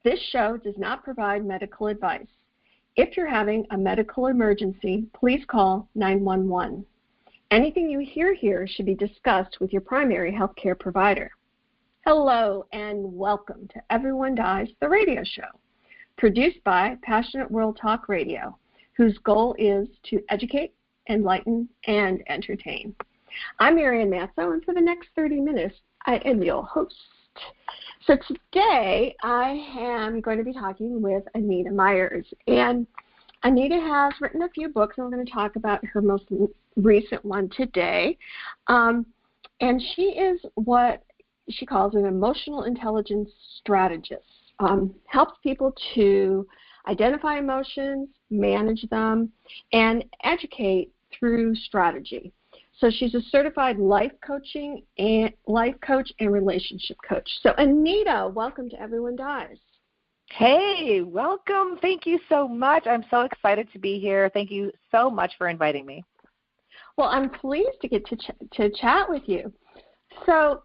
This show does not provide medical advice. If you're having a medical emergency, please call 911. Anything you hear here should be discussed with your primary healthcare provider. Hello and welcome to Everyone Dies, the radio show, produced by Passionate World Talk Radio, whose goal is to educate, enlighten, and entertain. I'm Marianne Matzo, and for the next 30 minutes, I am your host. So today, I am going to be talking with Anita Myers, and Anita has written a few books, and we're going to talk about her most recent one today, and she is what she calls an emotional intelligence strategist. Helps people to identify emotions, manage them, and educate through strategy. So she's a certified life coach and relationship coach. So Anita, welcome to Everyone Dies. Hey, welcome. Thank you so much. I'm so excited to be here. Thank you so much for inviting me. Well, I'm pleased to get to chat with you. So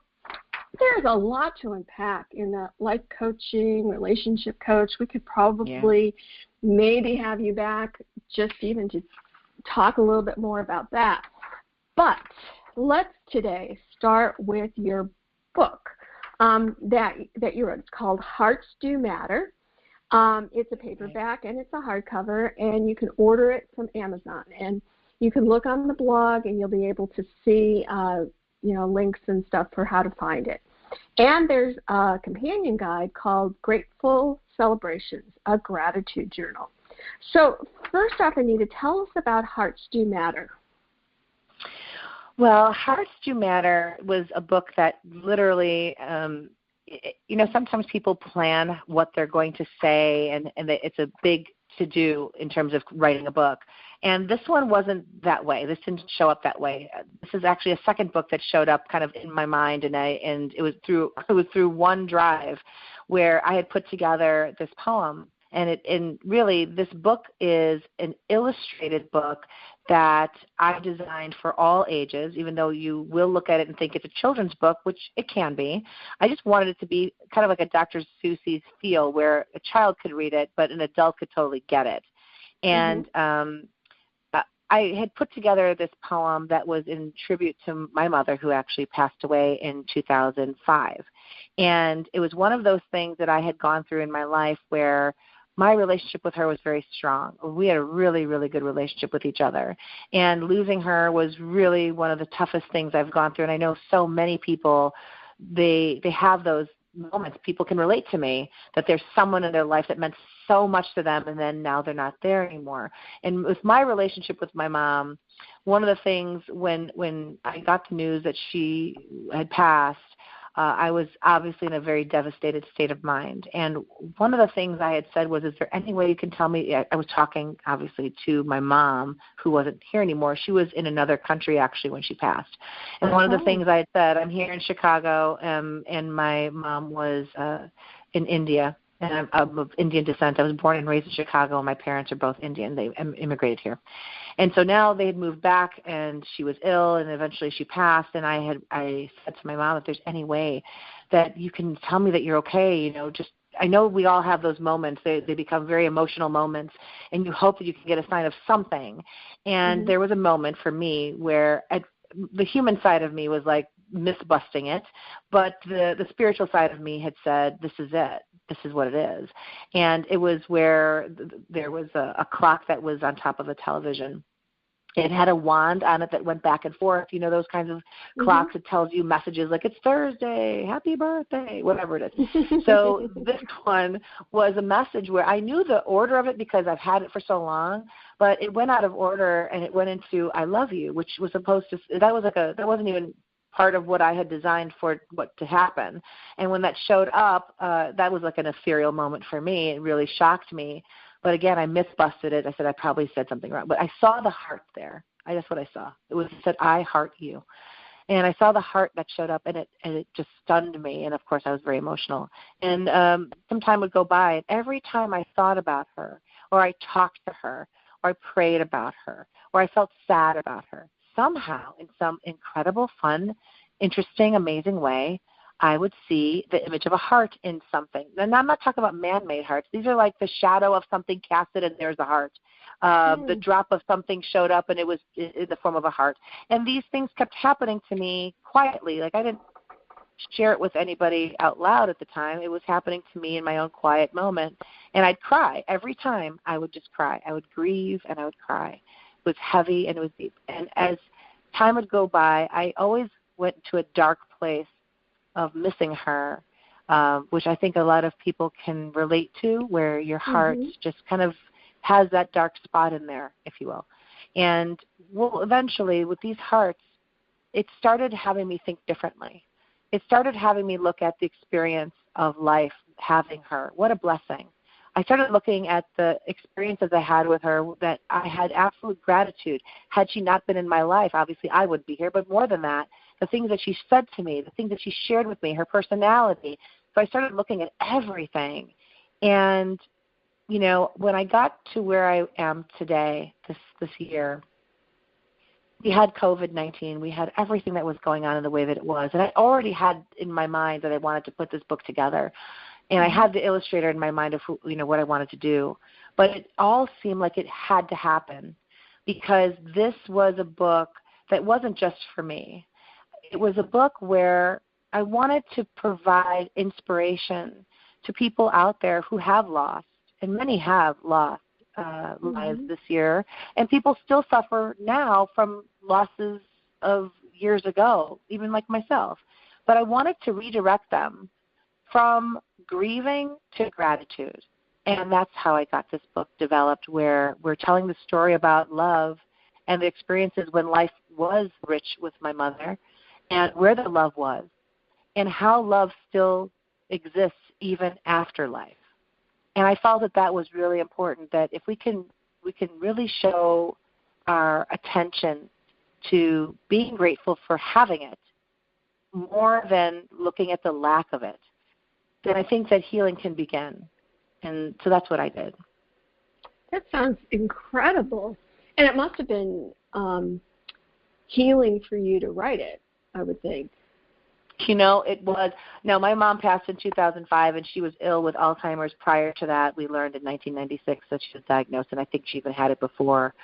there's a lot to unpack in the life coaching, relationship coach. We could probably maybe have you back just even to talk a little bit more about that. But let's today start with your book that you wrote. It's called Hearts Do Matter. It's a paperback and it's a hardcover, and you can order it from Amazon. And you can look on the blog, and you'll be able to see links and stuff for how to find it. And there's a companion guide called Grateful Celebrations, a gratitude journal. So first off, Anita, tell us about Hearts Do Matter. Well, Hearts Do Matter was a book that literally, sometimes people plan what they're going to say, and it's a big to-do in terms of writing a book. And this one wasn't that way. This didn't show up that way. This is actually a second book that showed up kind of in my mind, and it was through OneDrive where I had put together this poem. And really, this book is an illustrated book that I designed for all ages, even though you will look at it and think it's a children's book, which it can be. I just wanted it to be kind of like a Dr. Seuss's feel, where a child could read it, but an adult could totally get it. And I had put together this poem that was in tribute to my mother, who actually passed away in 2005. And it was one of those things that I had gone through in my life where my relationship with her was very strong. We had a really, really good relationship with each other. And losing her was really one of the toughest things I've gone through. And I know so many people, they have those moments. People can relate to me that there's someone in their life that meant so much to them, and then now they're not there anymore. And with my relationship with my mom, one of the things when I got the news that she had passed, I was obviously in a very devastated state of mind. And one of the things I had said was, is there any way you can tell me, I was talking obviously to my mom, who wasn't here anymore. She was in another country actually when she passed. And one of the things I had said, I'm here in Chicago, and my mom was in India. And I'm of Indian descent. I was born and raised in Chicago, and my parents are both Indian. They immigrated here. And so now they had moved back, and she was ill, and eventually she passed. And I said to my mom, if there's any way that you can tell me that you're okay, I know we all have those moments. They become very emotional moments, and you hope that you can get a sign of something. And there was a moment for me where the human side of me was like misbusting it, but the spiritual side of me had said, this is it. This is what it is. And it was where there was a clock that was on top of the television. It had a wand on it that went back and forth, those kinds of clocks that tells you messages like, it's Thursday, happy birthday, whatever it is. So this one was a message where I knew the order of it because I've had it for so long, but it went out of order, and it went into I love you, which was supposed to, that wasn't even part of what I had designed for what to happen. And when that showed up, that was like an ethereal moment for me. It really shocked me. But again, I misbusted it. I said I probably said something wrong. But I saw the heart there. That's what I saw. It said, I heart you. And I saw the heart that showed up, and it just stunned me. And, of course, I was very emotional. And some time would go by, and every time I thought about her, or I talked to her, or I prayed about her, or I felt sad about her, somehow, in some incredible, fun, interesting, amazing way, I would see the image of a heart in something. And I'm not talking about man-made hearts. These are like the shadow of something casted, and there's a heart. The drop of something showed up, and it was in the form of a heart. And these things kept happening to me quietly. Like, I didn't share it with anybody out loud at the time. It was happening to me in my own quiet moment. And I'd cry. Every time I would just cry. I would grieve, and I would cry. It was heavy, and it was deep. And as time would go by, I always went to a dark place of missing her, which I think a lot of people can relate to, where your heart just kind of has that dark spot in there, if you will. And eventually, with these hearts, it started having me think differently. It started having me look at the experience of life, having her. What a blessing. I started looking at the experiences I had with her, that I had absolute gratitude. Had she not been in my life, obviously I wouldn't be here, but more than that, the things that she said to me, the things that she shared with me, her personality. So I started looking at everything. And, you know, when I got to where I am today, this year, we had COVID-19. We had everything that was going on in the way that it was. And I already had in my mind that I wanted to put this book together. And I had the illustrator in my mind of who, you know, what I wanted to do. But it all seemed like it had to happen, because this was a book that wasn't just for me. It was a book where I wanted to provide inspiration to people out there who have lost, and many have lost lives this year, and people still suffer now from losses of years ago, even like myself. But I wanted to redirect them from grieving to gratitude. And that's how I got this book developed, where we're telling the story about love and the experiences when life was rich with my mother, and where the love was, and how love still exists even after life. And I felt that that was really important, that if we can really show our attention to being grateful for having it, more than looking at the lack of it, then I think that healing can begin. And so that's what I did. That sounds incredible. And it must have been healing for you to write it, I would think. You know, it was. Now, my mom passed in 2005, and she was ill with Alzheimer's prior to that. We learned in 1996 that she was diagnosed, and I think she even had it before.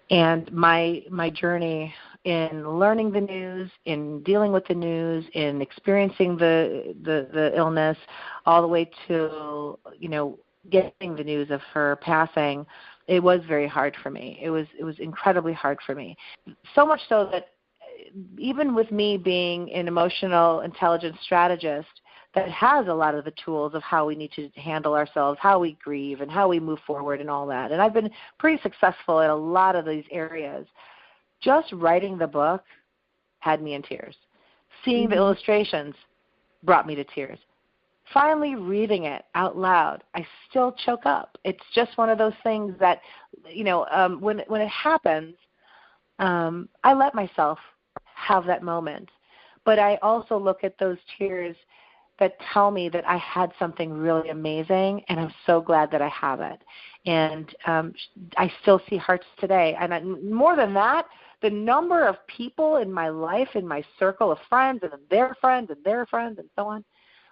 And my journey in learning the news, in dealing with the news, in experiencing the illness, all the way to, you know, getting the news of her passing, it was very hard for me. It was incredibly hard for me. So much so that even with me being an emotional intelligence strategist that has a lot of the tools of how we need to handle ourselves, how we grieve, and how we move forward and all that, and I've been pretty successful in a lot of these areas, just writing the book had me in tears. Seeing the illustrations brought me to tears. Finally reading it out loud, I still choke up. It's just one of those things that, you know, when it happens, I let myself have that moment. But I also look at those tears that tell me that I had something really amazing, and I'm so glad that I have it. And I still see hearts today. And more than that, the number of people in my life, in my circle of friends, and their friends, and their friends, and so on.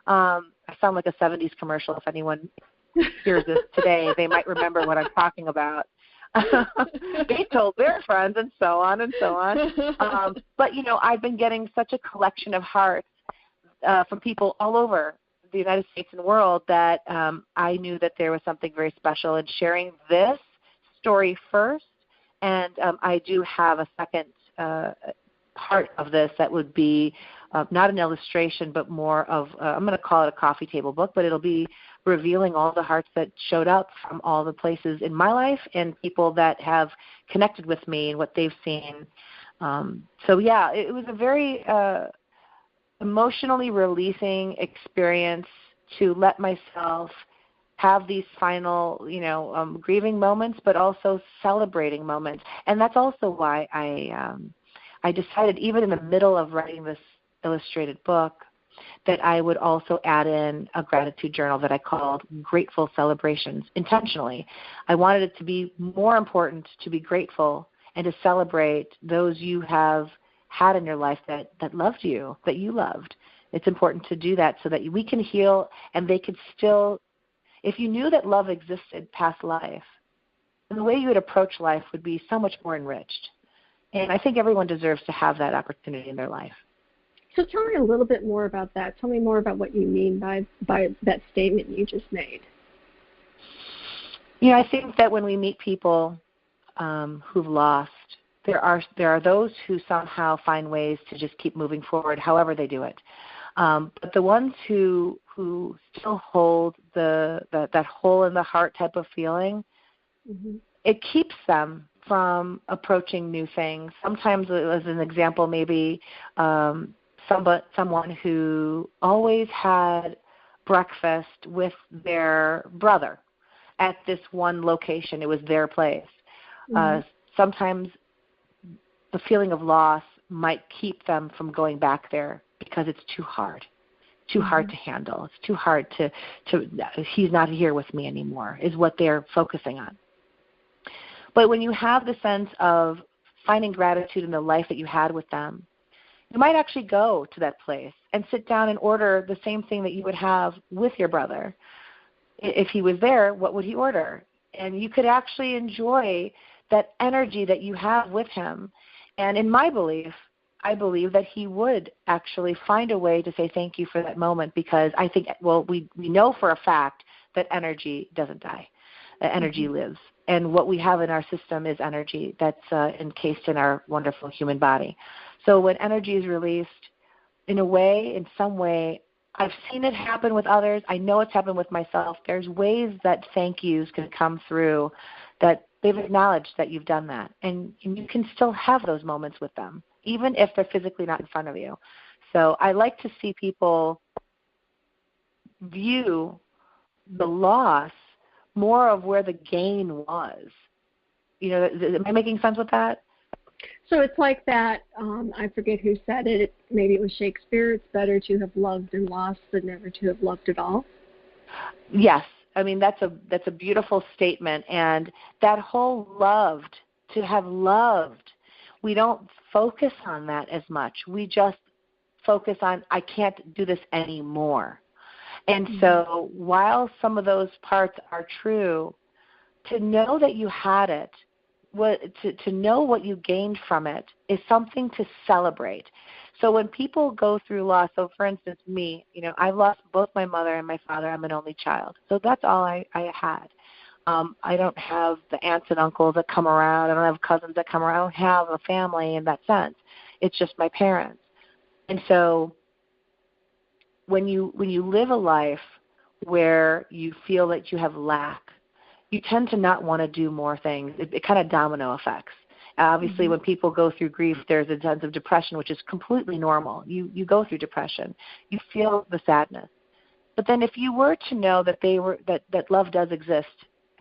I sound like a 70s commercial. If anyone hears this today, they might remember what I'm talking about. They told their friends, and so on and so on. But, you know, I've been getting such a collection of hearts from people all over the United States and the world that I knew that there was something very special in sharing this story first. And I do have a second part of this that would be not an illustration, but more of, I'm going to call it a coffee table book, but it'll be revealing all the hearts that showed up from all the places in my life and people that have connected with me and what they've seen. So, yeah, it was a very emotionally releasing experience to let myself have these final, you know, grieving moments, but also celebrating moments. And that's also why I decided, even in the middle of writing this illustrated book, that I would also add in a gratitude journal that I called Grateful Celebrations intentionally. I wanted it to be more important to be grateful and to celebrate those you have had in your life that loved you, that you loved. It's important to do that so that we can heal and they could still, if you knew that love existed past life, then the way you would approach life would be so much more enriched. And I think everyone deserves to have that opportunity in their life. So tell me a little bit more about that. Tell me more about what you mean by that statement you just made. I think that when we meet people who've lost, there are those who somehow find ways to just keep moving forward, however they do it. But the ones who still hold that hole in the heart type of feeling, it keeps them from approaching new things. Sometimes, as an example, maybe someone who always had breakfast with their brother at this one location. It was their place. Sometimes the feeling of loss might keep them from going back there because it's too hard to handle. It's too hard to he's not here with me anymore, is what they're focusing on. But when you have the sense of finding gratitude in the life that you had with them, you might actually go to that place and sit down and order the same thing that you would have with your brother. If he was there, what would he order? And you could actually enjoy that energy that you have with him. And in my belief, I believe that he would actually find a way to say thank you for that moment, because I think, we know for a fact that energy doesn't die. Energy lives. And what we have in our system is energy that's encased in our wonderful human body. So when energy is released, in some way, I've seen it happen with others. I know it's happened with myself. There's ways that thank yous can come through that they've acknowledged that you've done that. And you can still have those moments with them, even if they're physically not in front of you. So I like to see people view the loss more of where the gain was. Am I making sense with that? So it's like that, I forget who said it, maybe it was Shakespeare, it's better to have loved and lost than never to have loved at all. Yes. I mean, that's a beautiful statement. And that whole loved, to have loved, we don't focus on that as much. We just focus on, I can't do this anymore. And so while some of those parts are true, to know that you had it, to know what you gained from it is something to celebrate. So when people go through loss, so for instance, me, I've lost both my mother and my father. I'm an only child. So that's all I had. I don't have the aunts and uncles that come around. I don't have cousins that come around. I don't have a family in that sense. It's just my parents. And so when you live a life where you feel that you have lack, you tend to not want to do more things. It kind of domino effects. Obviously, when people go through grief, there's a sense of depression, which is completely normal. You go through depression. You feel the sadness. But then if you were to know that that love does exist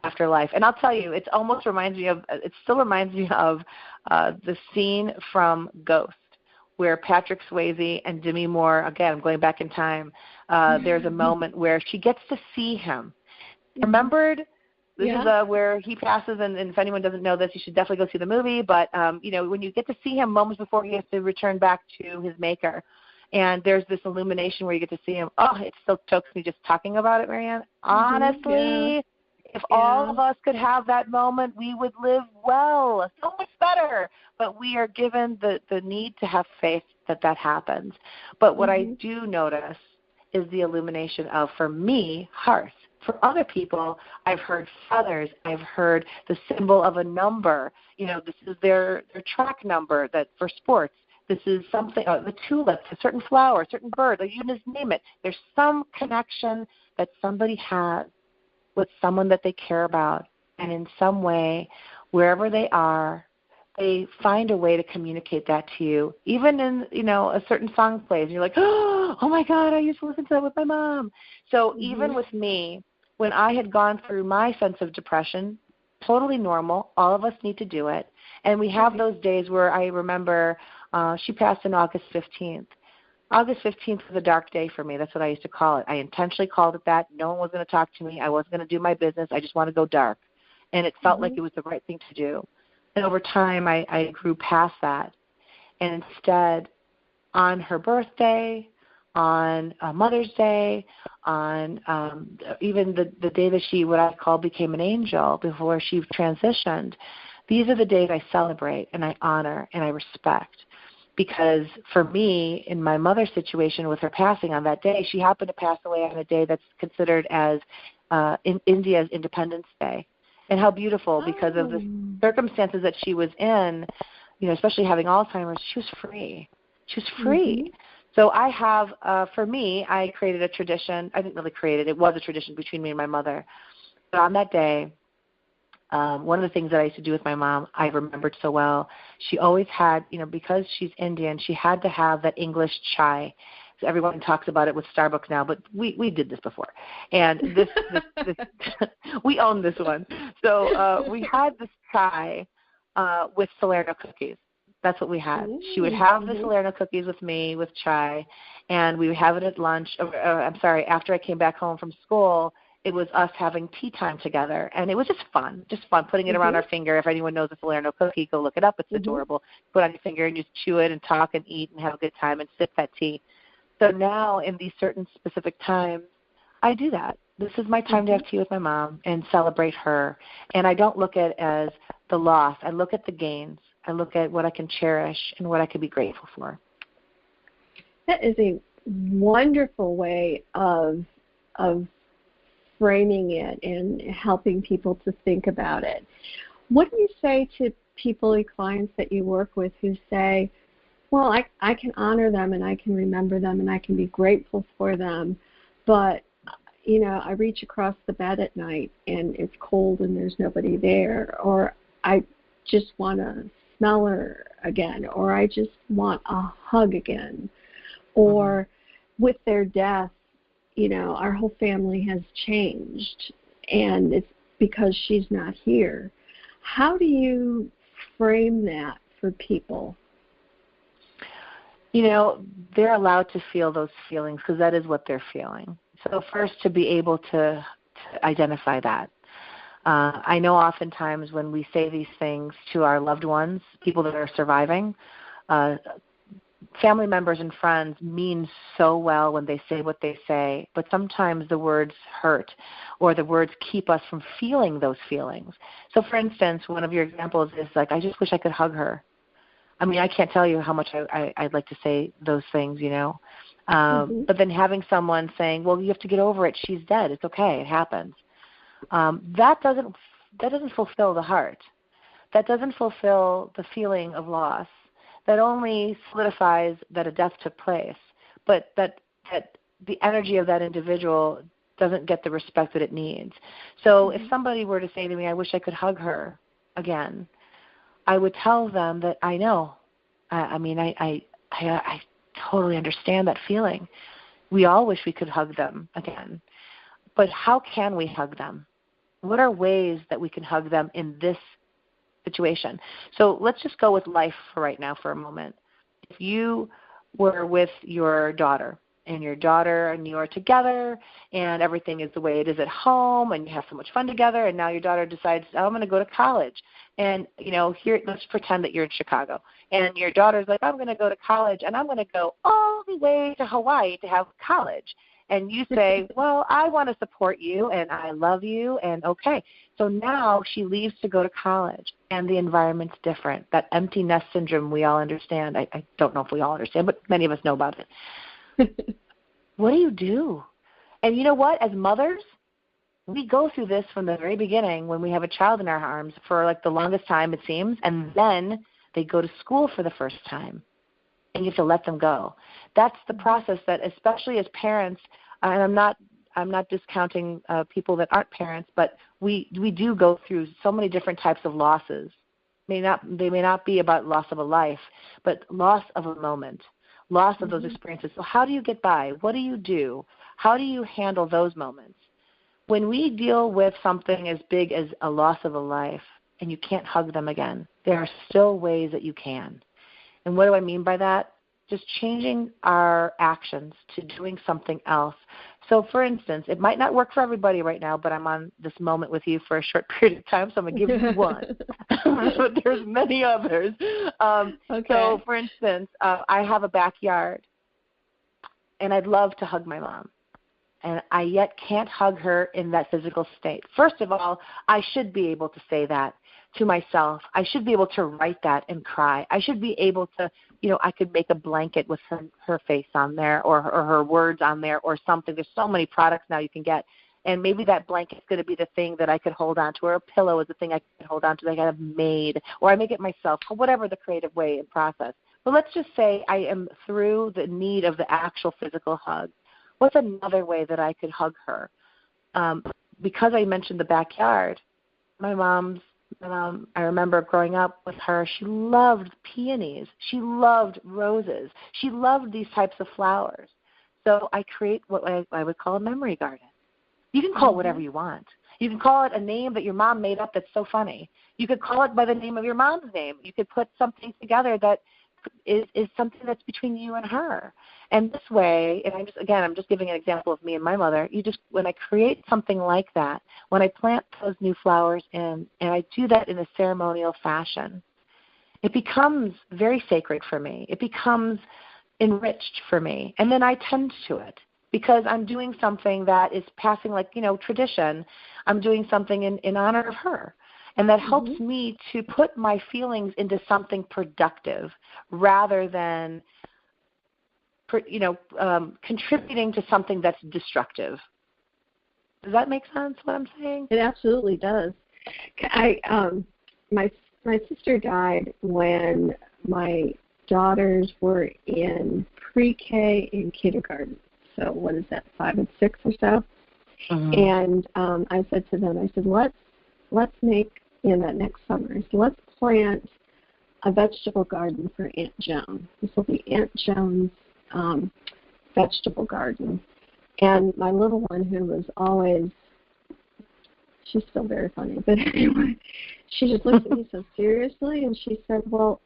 after life, and I'll tell you, it still reminds me of the scene from Ghost, where Patrick Swayze and Demi Moore, again, I'm going back in time, there's a moment where she gets to see him. Remembered? This is where he passes, and if anyone doesn't know this, you should definitely go see the movie. But, when you get to see him moments before he has to return back to his maker, and there's this illumination where you get to see him. Oh, it still chokes me just talking about it, Marianne. Honestly, if all of us could have that moment, we would live well, so much better. But we are given the need to have faith that happens. But what I do notice is the illumination of, for me, hearth. For other people, I've heard feathers. I've heard the symbol of a number. This is their track number that for sports. This is something, the tulips, a certain flower, a certain bird. You just name it. There's some connection that somebody has with someone that they care about, and in some way, wherever they are, they find a way to communicate that to you. Even in, a certain song plays, and you're like, oh my God, I used to listen to that with my mom. So even with me, when I had gone through my sense of depression, totally normal, all of us need to do it. And we have those days where I remember she passed on August 15th. August 15th was a dark day for me. That's what I used to call it. I intentionally called it that. No one was going to talk to me. I wasn't going to do my business. I just wanted to go dark. And it felt like it was the right thing to do. And over time, I grew past that. And instead, on her birthday, on Mother's Day, on even the day that she, what I call, became an angel before she transitioned. These are the days I celebrate and I honor and I respect. Because for me, in my mother's situation with her passing on that day, she happened to pass away on a day that's considered as in India's Independence Day. And how beautiful, because of the circumstances that she was in, especially having Alzheimer's, she was free. She was free. Mm-hmm. So I have, for me, I created a tradition. I didn't really create it. It was a tradition between me and my mother. But on that day, one of the things that I used to do with my mom, I remembered so well, she always had, because she's Indian, she had to have that English chai. So everyone talks about it with Starbucks now, but we did this before. And this we own this one. So we had this chai with Salerno cookies. That's what we had. She would have the Salerno cookies with me, with chai, and we would have it at lunch. After I came back home from school, it was us having tea time together, and it was just fun, putting it around our finger. If anyone knows a Salerno cookie, go look it up. It's adorable. Put it on your finger and just chew it and talk and eat and have a good time and sip that tea. So now in these certain specific times, I do that. This is my time to have tea with my mom and celebrate her. And I don't look at it as the loss. I look at the gains. I look at what I can cherish and what I can be grateful for. That is a wonderful way of framing it and helping people to think about it. What do you say to people, clients that you work with, who say, well, I can honor them and I can remember them and I can be grateful for them, but, I reach across the bed at night and it's cold and there's nobody there, or I just want to smell her again, or I just want a hug again, or with their death, our whole family has changed, and it's because she's not here. How do you frame that for people? They're allowed to feel those feelings because that is what they're feeling. So first, to be able to identify that. I know oftentimes when we say these things to our loved ones, people that are surviving, family members and friends mean so well when they say what they say, but sometimes the words hurt or the words keep us from feeling those feelings. So, for instance, one of your examples is like, I just wish I could hug her. I mean, I can't tell you how much I'd like to say those things, But then having someone saying, well, you have to get over it. She's dead. It's okay. It happens. That doesn't fulfill the heart. That doesn't fulfill the feeling of loss. That only solidifies that a death took place, but that the energy of that individual doesn't get the respect that it needs. So if somebody were to say to me, I wish I could hug her again, I would tell them that I know. I totally understand that feeling. We all wish we could hug them again. But how can we hug them? What are ways that we can hug them in this situation? So let's just go with life for right now for a moment. If you were with your daughter and you are together and everything is the way it is at home and you have so much fun together, and now your daughter decides, oh, I'm going to go to college. And, here, let's pretend that you're in Chicago. And your daughter's like, I'm going to go to college and I'm going to go all the way to Hawaii to have college. And you say, well, I want to support you and I love you, and okay. So now she leaves to go to college and the environment's different. That empty nest syndrome we all understand. I don't know if we all understand, but many of us know about it. What do? And you know what? As mothers, we go through this from the very beginning when we have a child in our arms for like the longest time, it seems, and then they go to school for the first time. And you have to let them go. That's the process that, especially as parents, and I'm not discounting people that aren't parents, but we do go through so many different types of losses. They may not be about loss of a life, but loss of a moment, loss of those experiences. So how do you get by? What do you do? How do you handle those moments? When we deal with something as big as a loss of a life and you can't hug them again, there are still ways that you can. And what do I mean by that? Just changing our actions to doing something else. So, for instance, it might not work for everybody right now, but I'm on this moment with you for a short period of time, so I'm going to give you one. But there's many others. Okay. So, for instance, I have a backyard. and I'd love to hug my mom. And I yet can't hug her in that physical state. First of all, I should be able to say that to myself. I should be able to write that and cry. I should be able to, I could make a blanket with her face on there or her words on there or something. There's so many products now you can get. And maybe that blanket's going to be the thing that I could hold on to, or a pillow is the thing I could hold on to that I have made, or I make it myself, or whatever the creative way and process. But let's just say I am through the need of the actual physical hug. What's another way that I could hug her? Because I mentioned the backyard, my mom, I remember growing up with her, she loved peonies. She loved roses. She loved these types of flowers. So I create what I would call a memory garden. You can call it whatever you want. You can call it a name that your mom made up that's so funny. You could call it by the name of your mom's name. You could put something together that is something that's between you and her. And this way, and I'm just giving an example of me and my mother, when I create something like that, when I plant those new flowers in, and I do that in a ceremonial fashion, it becomes very sacred for me. It becomes enriched for me. And then I tend to it because I'm doing something that is passing tradition. I'm doing something in honor of her. And that helps me to put my feelings into something productive rather than, contributing to something that's destructive. Does that make sense, what I'm saying? It absolutely does. My sister died when my daughters were in pre-K and kindergarten. So what is that, 5 and 6 or so? And I said to them, let's make, that next summer, so let's plant a vegetable garden for Aunt Joan. This will be Aunt Joan's vegetable garden. And my little one, who was always, she's still very funny, but anyway, she just looked at me so seriously, and she said, well,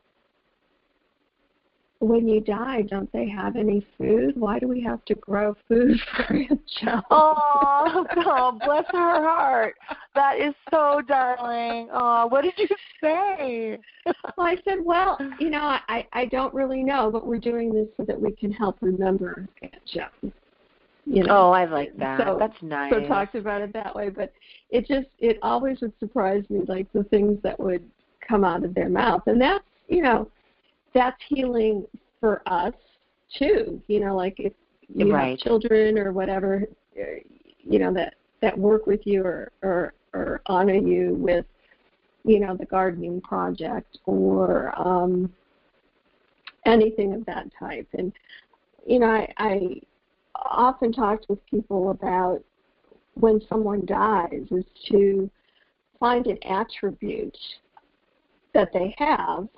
when you die, don't they have any food? Why do we have to grow food for Aunt Joan? Oh, bless her heart. That is so darling. Oh, what did you say? Well, I said, well, I don't really know, but we're doing this so that we can help remember Aunt Joan. Oh, I like that. So, that's nice. So talked about it that way, but it always would surprise me, like the things that would come out of their mouth, and that's that's healing for us too. Like if you have children or whatever, that work with you or honor you with, the gardening project or anything of that type. And I often talked with people about when someone dies is to find an attribute that they have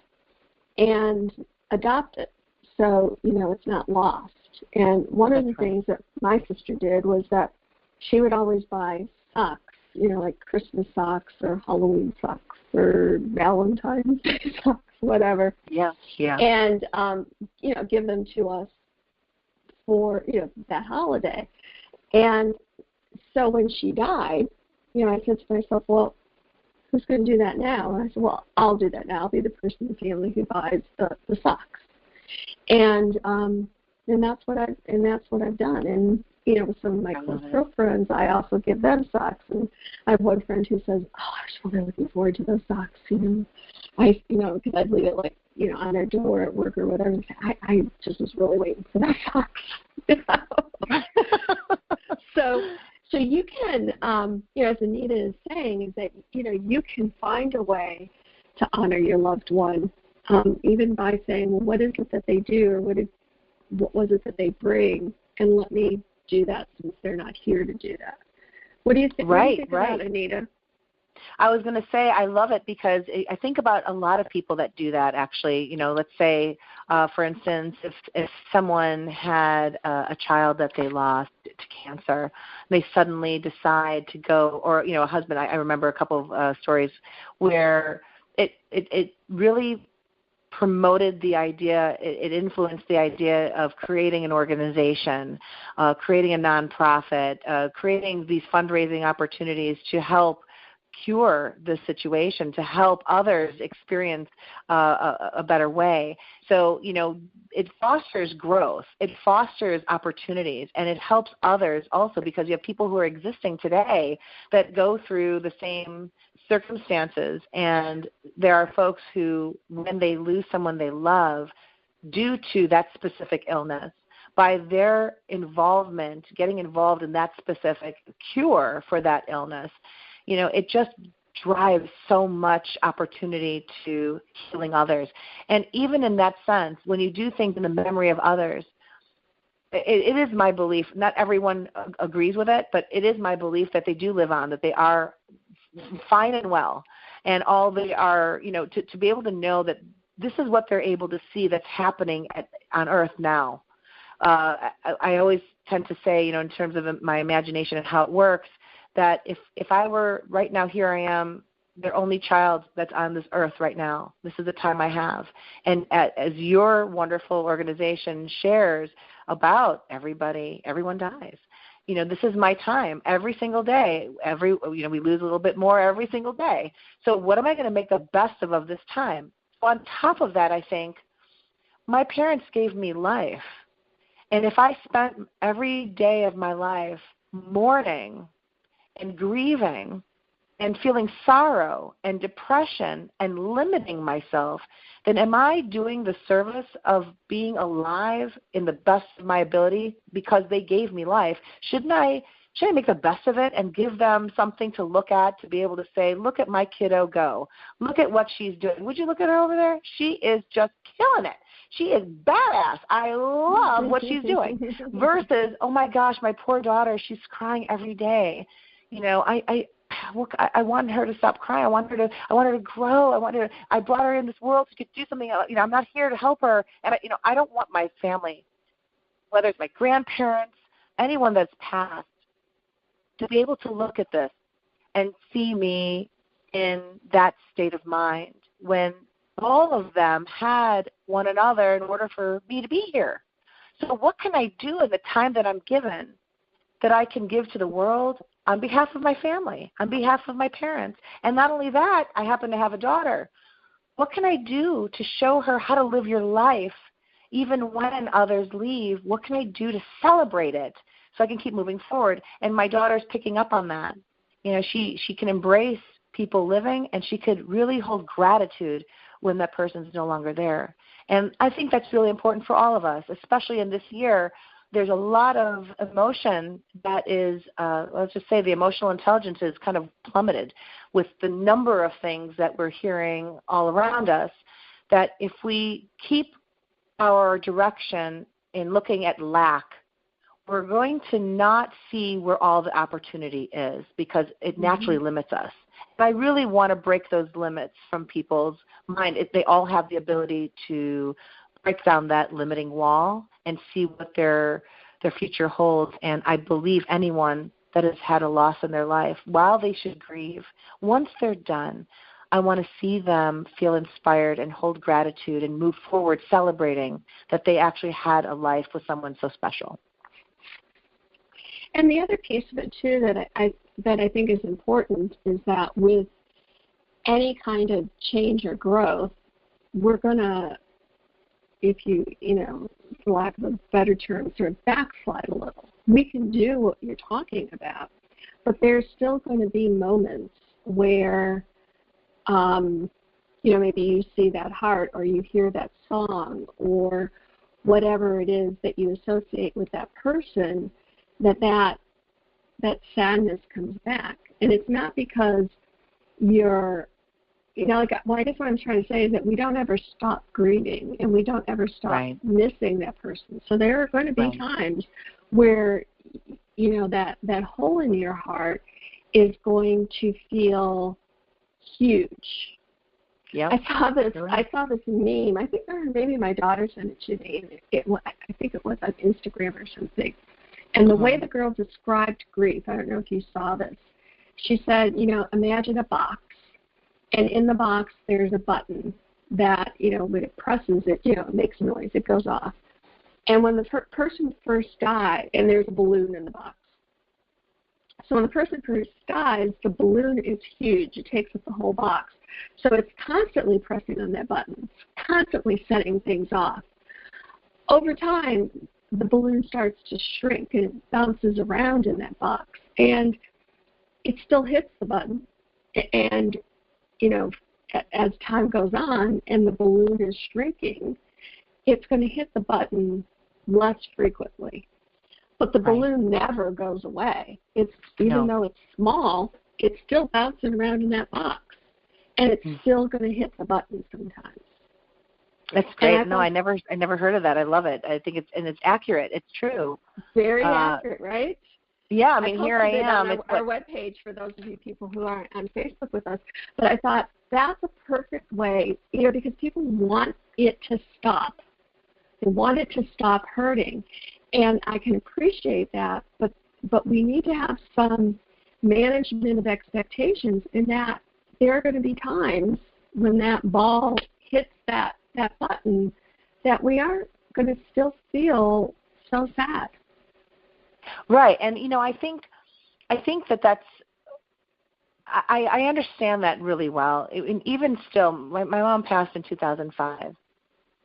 and adopt it, so it's not lost. And one of the things that my sister did was that she would always buy socks, like Christmas socks or Halloween socks or Valentine's Day socks, whatever. Yeah. And give them to us for that holiday. And so when she died, I said to myself, well, who's going to do that now? And I said, well, I'll do that now. I'll be the person in the family who buys the socks. And that's what I've done. And with some of my close girlfriends, I also give them socks. And I have one friend who says, oh, I was really looking forward to those socks. Because I'd leave it on their door at work or whatever. I just was really waiting for those socks. So you can, as Anita is saying, is that, you can find a way to honor your loved one, even by saying, well, what is it that they do, or what was it that they bring, and let me do that since they're not here to do that. What do you think, about, Anita? I was going to say I love it because I think about a lot of people that do that actually. Let's say, for instance, if someone had a child that they lost to cancer, they suddenly decide to go, or, a husband, I remember a couple of stories where it really promoted the idea, it influenced the idea of creating an organization, creating a nonprofit, creating these fundraising opportunities to help cure this situation, to help others experience a better way. So, it fosters growth, it fosters opportunities, and it helps others also, because you have people who are existing today that go through the same circumstances, and there are folks who, when they lose someone they love due to that specific illness, by their involvement, getting involved in that specific cure for that illness, it just drives so much opportunity to healing others. And even in that sense, when you do things in the memory of others, it is my belief, not everyone agrees with it, but it is my belief that they do live on, that they are fine and well. And all they are, to be able to know that this is what they're able to see that's happening on earth now. I always tend to say, in terms of my imagination and how it works, that if I were right now, here I am, their only child that's on this earth right now. This is the time I have. And as your wonderful organization shares about everyone dies. This is my time every single day. We lose a little bit more every single day. So what am I going to make the best of this time? So on top of that, I think my parents gave me life. And if I spent every day of my life mourning and grieving and feeling sorrow and depression and limiting myself, then am I doing the service of being alive in the best of my ability because they gave me life? Shouldn't I make the best of it and give them something to look at, to be able to say, look at my kiddo go. Look at what she's doing. Would you look at her over there? She is just killing it. She is badass. I love what she's doing. Versus, oh my gosh, my poor daughter, she's crying every day. I wanted her to stop crying. I wanted her to grow. I brought her in this world so she could do something. I'm not here to help her. And I don't want my family, whether it's my grandparents, anyone that's passed, to be able to look at this and see me in that state of mind when all of them had one another in order for me to be here. So what can I do in the time that I'm given that I can give to the world on behalf of my family, on behalf of my parents? And not only that, I happen to have a daughter. What can I do to show her how to live your life even when others leave? What can I do to celebrate it so I can keep moving forward? And my daughter's picking up on that. She can embrace people living, and she could really hold gratitude when that person's no longer there. And I think that's really important for all of us, especially in this year. There's a lot of emotion that is, let's just say the emotional intelligence is kind of plummeted with the number of things that we're hearing all around us, that if we keep our direction in looking at lack, we're going to not see where all the opportunity is, because it naturally limits us. And I really want to break those limits from people's mind. They all have the ability to break down that limiting wall and see what their future holds. And I believe anyone that has had a loss in their life, while they should grieve, once they're done, I want to see them feel inspired and hold gratitude and move forward celebrating that they actually had a life with someone so special. And the other piece of it, too, that I think is important is that with any kind of change or growth, we're going to, if you, for lack of a better term, sort of backslide a little. We can do what you're talking about, but there's still going to be moments where, maybe you see that heart or you hear that song or whatever it is that you associate with that person, that sadness comes back. And it's not because you're, I guess what I'm trying to say is that we don't ever stop grieving and we don't ever stop missing that person. So there are going to be times where, that hole in your heart is going to feel huge. Yep. I saw this meme. I think maybe my daughter sent it to me. I think it was on Instagram or something. And the way the girl described grief, I don't know if you saw this. She said, imagine a box, and in the box there's a button that, when it presses it, it makes noise, it goes off. And when the person first died, and there's a balloon in the box. So when the person first dies, the balloon is huge. It takes up the whole box. So it's constantly pressing on that button, constantly setting things off. Over time, the balloon starts to shrink and it bounces around in that box. And it still hits the button. And, as time goes on and the balloon is shrinking, it's going to hit the button less frequently. But the balloon never goes away. Even though it's small, it's still bouncing around in that box. And it's still going to hit the button sometimes. That's great. I never heard of that. I love it. I think it's accurate. It's true. Very accurate, right? Yeah, I mean, here I am. On our webpage for those of you people who aren't on Facebook with us. But I thought that's a perfect way, because people want it to stop. They want it to stop hurting. And I can appreciate that, but we need to have some management of expectations in that there are going to be times when that ball hits that button that we are going to still feel so sad. Right, and I think that's I understand that really well. And even still, my mom passed in 2005.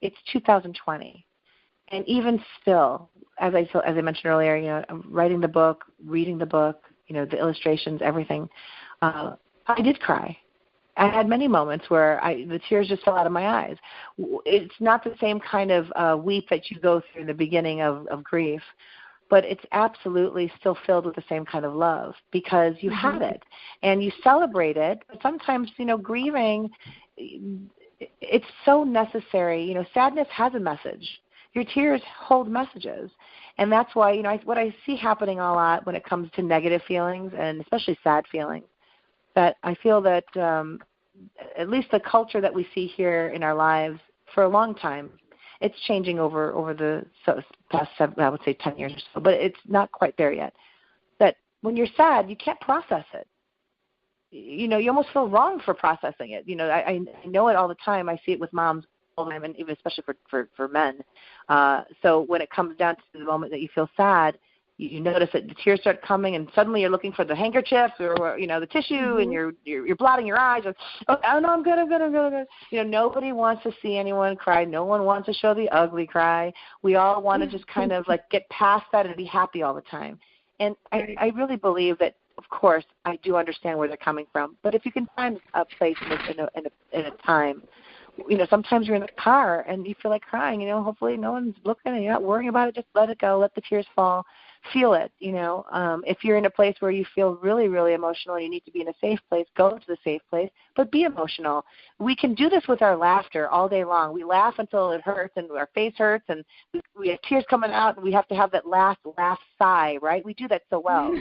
It's 2020, and even still, as I mentioned earlier, I'm writing the book, reading the book, the illustrations, everything. I did cry. I had many moments where the tears just fell out of my eyes. It's not the same kind of weep that you go through in the beginning of grief, but it's absolutely still filled with the same kind of love because you had it and you celebrate it. But sometimes, grieving, it's so necessary. Sadness has a message. Your tears hold messages. And that's why, what I see happening a lot when it comes to negative feelings and especially sad feelings, that I feel that at least the culture that we see here in our lives for a long time, it's changing over the past, I would say, 10 years or so, but it's not quite there yet. That when you're sad, you can't process it. You almost feel wrong for processing it. I know it all the time. I see it with moms all the time, and even especially for men. So when it comes down to the moment that you feel sad, you notice that the tears start coming, and suddenly you're looking for the handkerchief or the tissue, and you're blotting your eyes. Oh no, I'm good. Nobody wants to see anyone cry. No one wants to show the ugly cry. We all want to just kind of like get past that and be happy all the time. And I really believe that, of course, I do understand where they're coming from. But if you can find a place in a time, sometimes you're in the car and you feel like crying. Hopefully no one's looking and you're not worrying about it. Just let it go. Let the tears fall. Feel it. If you're in a place where you feel really, really emotional and you need to be in a safe place, go to the safe place, but be emotional. We can do this with our laughter all day long. We laugh until it hurts and our face hurts and we have tears coming out and we have to have that last laugh sigh, right? We do that so well.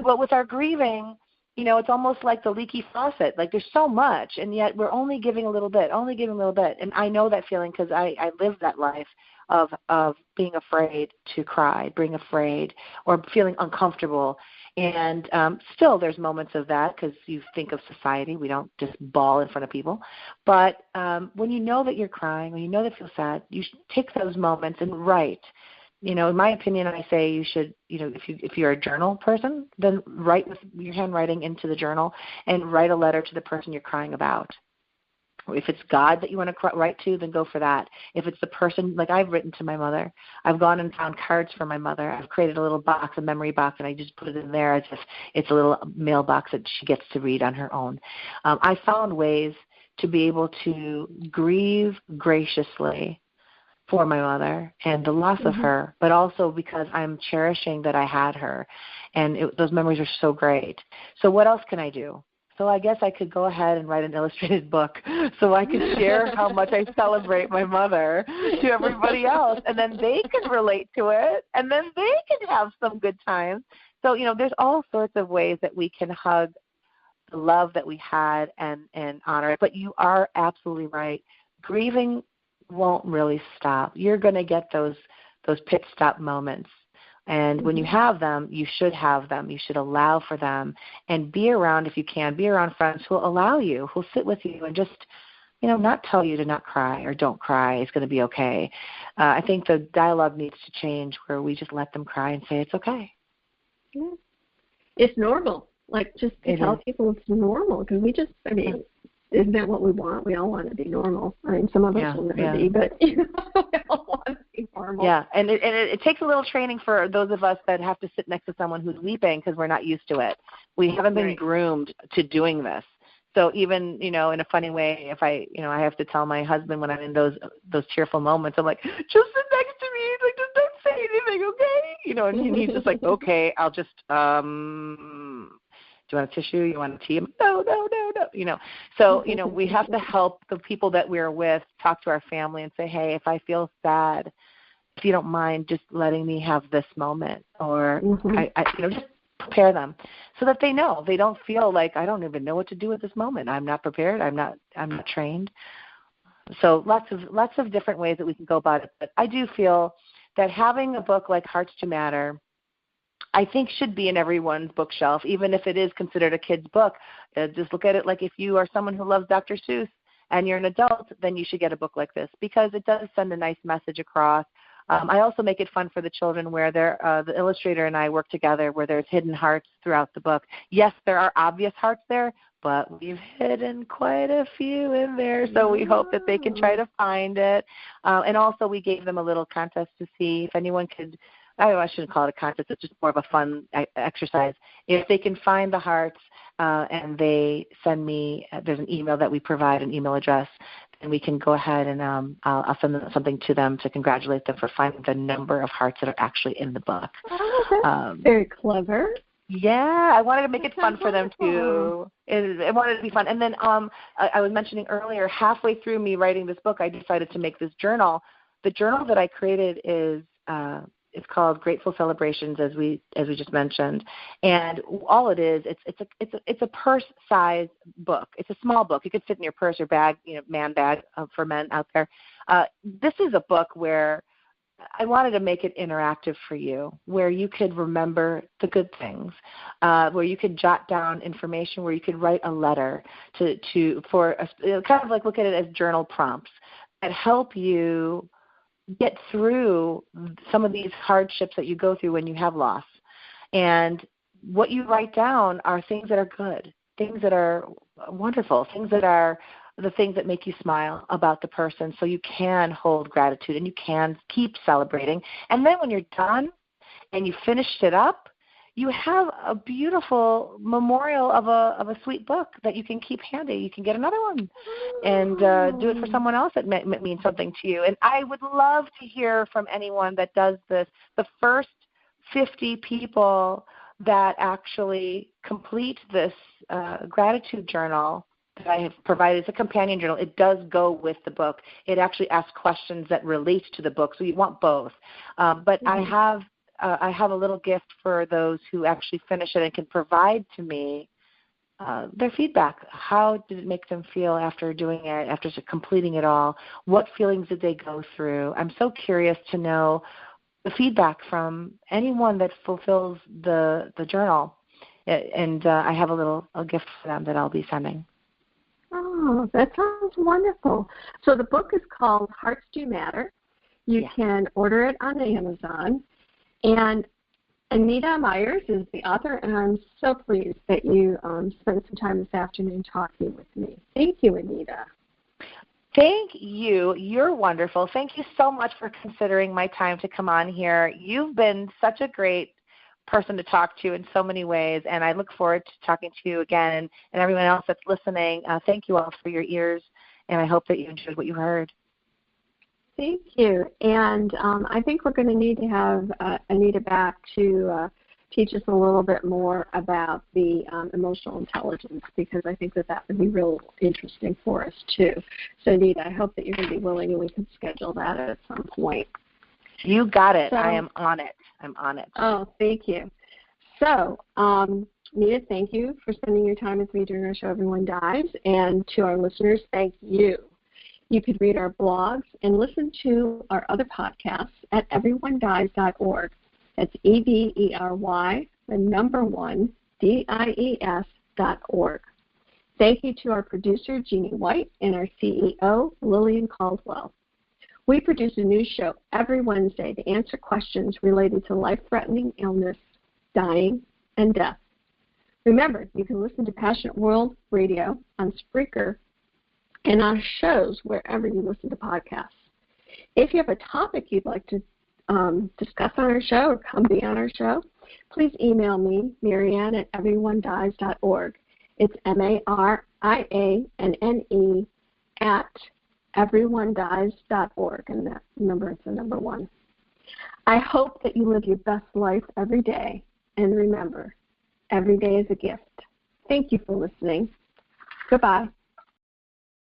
But with our grieving, it's almost like the leaky faucet. Like there's so much, and yet we're only giving a little bit. And I know that feeling because I lived that life of being afraid to cry, being afraid, or feeling uncomfortable. And still there's moments of that because you think of society. We don't just bawl in front of people. But when you know that you're crying, when you know that you feel sad, you should take those moments and write. In my opinion, I say you should, if you're a journal person, then write with your handwriting into the journal and write a letter to the person you're crying about. Or if it's God that you want to write to, then go for that. If it's the person, like I've written to my mother, I've gone and found cards for my mother. I've created a little box, a memory box, and I just put it in there as if it's a little mailbox that she gets to read on her own. I found ways to be able to grieve graciously for my mother and the loss of her, but also because I'm cherishing that I had her, and those memories are so great. So what else can I do? So I guess I could go ahead and write an illustrated book so I can share how much I celebrate my mother to everybody else, and then they can relate to it, and then they can have some good times. So, there's all sorts of ways that we can hug the love that we had and honor it. But you are absolutely right. Grieving won't really stop. You're going to get those pit stop moments. And when you have them, you should have them. You should allow for them and be around, if you can, be around friends who will allow you, who will sit with you and just, not tell you to not cry or don't cry. It's going to be okay. I think the dialogue needs to change where we just let them cry and say it's okay. Yeah. It's normal. Like, just to tell people it's normal, because isn't that what we want? We all want to be normal. I mean, some of us will never be, but we all want to be normal. Yeah, and it takes a little training for those of us that have to sit next to someone who's weeping because we're not used to it. We haven't been groomed to doing this. So even, in a funny way, if I have to tell my husband when I'm in those tearful moments, I'm like, just sit next to me, like, just don't say anything, okay? And he's just like, okay, I'll just, do you want a tissue? You want a tea? No. So, we have to help the people that we're with talk to our family and say, hey, if I feel sad, if you don't mind just letting me have this moment, or I just prepare them so that they know. They don't feel like, I don't even know what to do at this moment. I'm not prepared. I'm not trained. So lots of different ways that we can go about it. But I do feel that having a book like Hearts Do Matter, I think, should be in everyone's bookshelf, even if it is considered a kid's book. Just look at it like if you are someone who loves Dr. Seuss and you're an adult, then you should get a book like this because it does send a nice message across. I also make it fun for the children where the illustrator and I work together where there's hidden hearts throughout the book. Yes, there are obvious hearts there, but we've hidden quite a few in there, so we hope that they can try to find it. And also we gave them a little contest to see if anyone could – I shouldn't call it a contest. It's just more of a fun exercise. If they can find the hearts and they send me, there's an email that we provide, an email address, and we can go ahead and I'll send something to them to congratulate them for finding the number of hearts that are actually in the book. Oh, that's very clever. Yeah, I wanted to make it fun for them too. I wanted it to be fun. And then I was mentioning earlier, halfway through me writing this book, I decided to make this journal. The journal that I created is it's called Grateful Celebrations, as we just mentioned, and all it is, it's a purse-sized book. It's a small book. You could fit in your purse or bag, man bag for men out there. This is a book where I wanted to make it interactive for you, where you could remember the good things, where you could jot down information, where you could write a letter kind of like look at it as journal prompts that help you get through some of these hardships that you go through when you have loss. And what you write down are things that are good, things that are wonderful, things that are the things that make you smile about the person, so you can hold gratitude and you can keep celebrating. And then when you're done and you finished it up, you have a beautiful memorial of a sweet book that you can keep handy. You can get another one and do it for someone else that means something to you. And I would love to hear from anyone that does this. The first 50 people that actually complete this gratitude journal that I have provided, it's a companion journal. It does go with the book. It actually asks questions that relate to the book, so you want both. But I have a little gift for those who actually finish it and can provide to me their feedback. How did it make them feel after doing it, after completing it all? What feelings did they go through? I'm so curious to know the feedback from anyone that fulfills the journal. And I have a gift for them that I'll be sending. Oh, that sounds wonderful. So the book is called Hearts Do Matter. You can order it on Amazon. And Anita Myers is the author, and I'm so pleased that you spent some time this afternoon talking with me. Thank you, Anita. Thank you. You're wonderful. Thank you so much for considering my time to come on here. You've been such a great person to talk to in so many ways, and I look forward to talking to you again, and everyone else that's listening. Thank you all for your ears, and I hope that you enjoyed what you heard. Thank you. And I think we're going to need to have Anita back to teach us a little bit more about the emotional intelligence, because I think that would be real interesting for us too. So Anita, I hope that you're going to be willing and we can schedule that at some point. You got it. So, I am on it. I'm on it. Oh, thank you. So, Anita, thank you for spending your time with me during our show, Everyone Dives. And to our listeners, thank you. You could read our blogs and listen to our other podcasts at everyonedives.org. That's EVERY, the number 1, DIES.org. Thank you to our producer, Jeannie White, and our CEO, Lillian Caldwell. We produce a news show every Wednesday to answer questions related to life-threatening illness, dying, and death. Remember, you can listen to Passionate World Radio on Spreaker and on shows wherever you listen to podcasts. If you have a topic you'd like to discuss on our show or come be on our show, please email me, Marianne at everyonedies.org. It's MARIANNE at everyonedies.org, and that, remember, it's the number 1. I hope that you live your best life every day, and remember, every day is a gift. Thank you for listening. Goodbye.